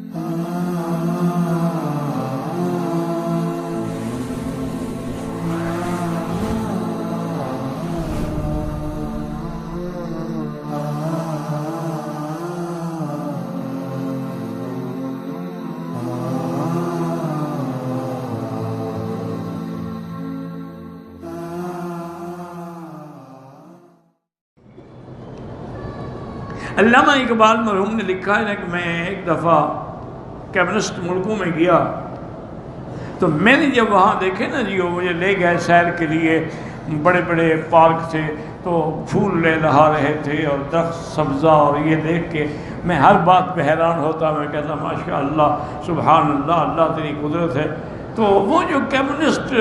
علامہ اقبال مرحوم نے لکھا ہے کہ میں ایک دفعہ کمیونسٹ ملکوں میں گیا تو میں نے جب وہاں دیکھے نا جی وہ مجھے لے گئے سیر کے لیے، بڑے بڑے پارک تھے تو پھول لے لہا رہے تھے اور درخت سبزہ، اور یہ دیکھ کے میں ہر بات پہ حیران ہوتا، میں کہتا ماشاء اللہ سبحان اللہ، اللہ تیری قدرت ہے۔ تو وہ جو کمیونسٹ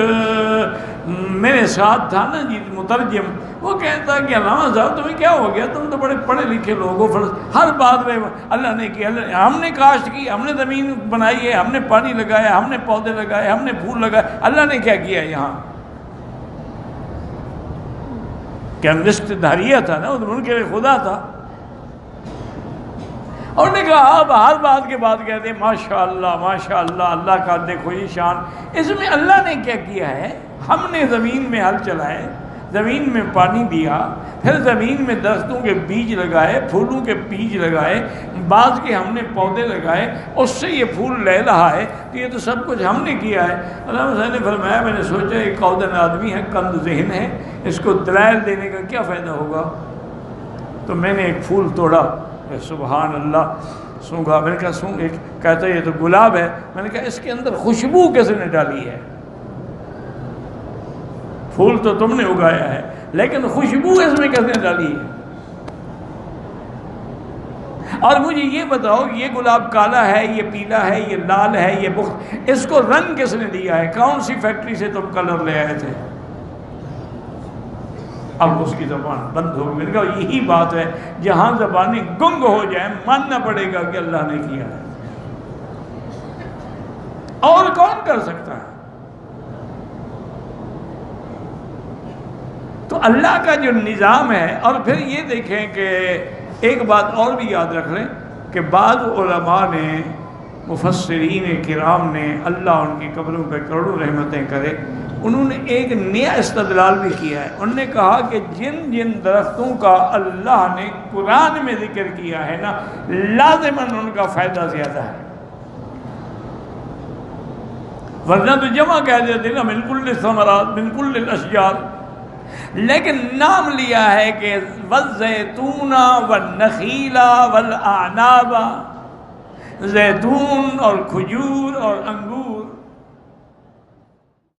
میرے ساتھ تھا نا جی مترجم، وہ کہتا کہ علامہ صاحب تمہیں کیا ہو گیا، تم تو بڑے پڑھے لکھے لوگ ہو، ہر بات میں اللہ نے کیا، ہم نے کاشت کی، ہم نے زمین بنائی ہے، ہم نے پانی لگایا، ہم نے پودے لگائے، ہم نے پھول لگائے، اللہ نے کیا کیا یہاں؟ کمیونسٹ دھاریہ تھا نا، ان کے خدا تھا، اور نے کہا اب ہر بات کے بعد کہتے ہیں ماشاء اللہ، اللہ کا دیکھو یہ شان، اس میں اللہ نے کیا کیا ہے؟ ہم نے زمین میں ہل چلائے، زمین میں پانی دیا، پھر زمین میں درختوں کے بیج لگائے، پھولوں کے بیج لگائے، بعض کے ہم نے پودے لگائے، اس سے یہ پھول لے رہا ہے، تو یہ تو سب کچھ ہم نے کیا ہے۔ علامہ صاحب نے فرمایا میں نے سوچا ایک قودن آدمی ہے، کند ذہن ہے، اس کو دلائل دینے کا کیا فائدہ ہوگا؟ تو میں نے ایک پھول توڑا، سبحان اللہ، سونگا، میں نے کہا سونگ، ایک کہتا ہے یہ تو گلاب ہے، میں نے کہا اس کے اندر خوشبو کس نے ڈالی ہے؟ پھول تو تم نے اگایا ہے لیکن خوشبو اس میں کس نے ڈالی ہے؟ اور مجھے یہ بتاؤ کہ یہ گلاب کالا ہے، یہ پیلا ہے، یہ لال ہے، یہ بخت، اس کو رنگ کس نے دیا ہے؟ کون سی فیکٹری سے تم کلر لے آئے تھے؟ اب اس کی زبان بند ہو گئی۔ میں نے کہا یہی بات ہے، جہاں زبانیں گنگ ہو جائیں ماننا پڑے گا کہ اللہ نے کیا ہے، اور کون کر سکتا ہے؟ تو اللہ کا جو نظام ہے، اور پھر یہ دیکھیں کہ ایک بات اور بھی یاد رکھ لیں کہ بعض علماء نے، مفسرین کرام نے، اللہ ان کی قبروں پہ کروڑوں رحمتیں کرے، انہوں نے ایک نیا استدلال بھی کیا ہے۔ انہوں نے کہا کہ جن جن درختوں کا اللہ نے قرآن میں ذکر کیا ہے نا، لازماً ان کا فائدہ زیادہ ہے، ورنہ تو جمع کہہ دیتے نا من کل الثمرات من کل الاشجار، لیکن نام لیا ہے کہ والزیتون والنخیل والاعناب، زیتون اور کھجور اور انگور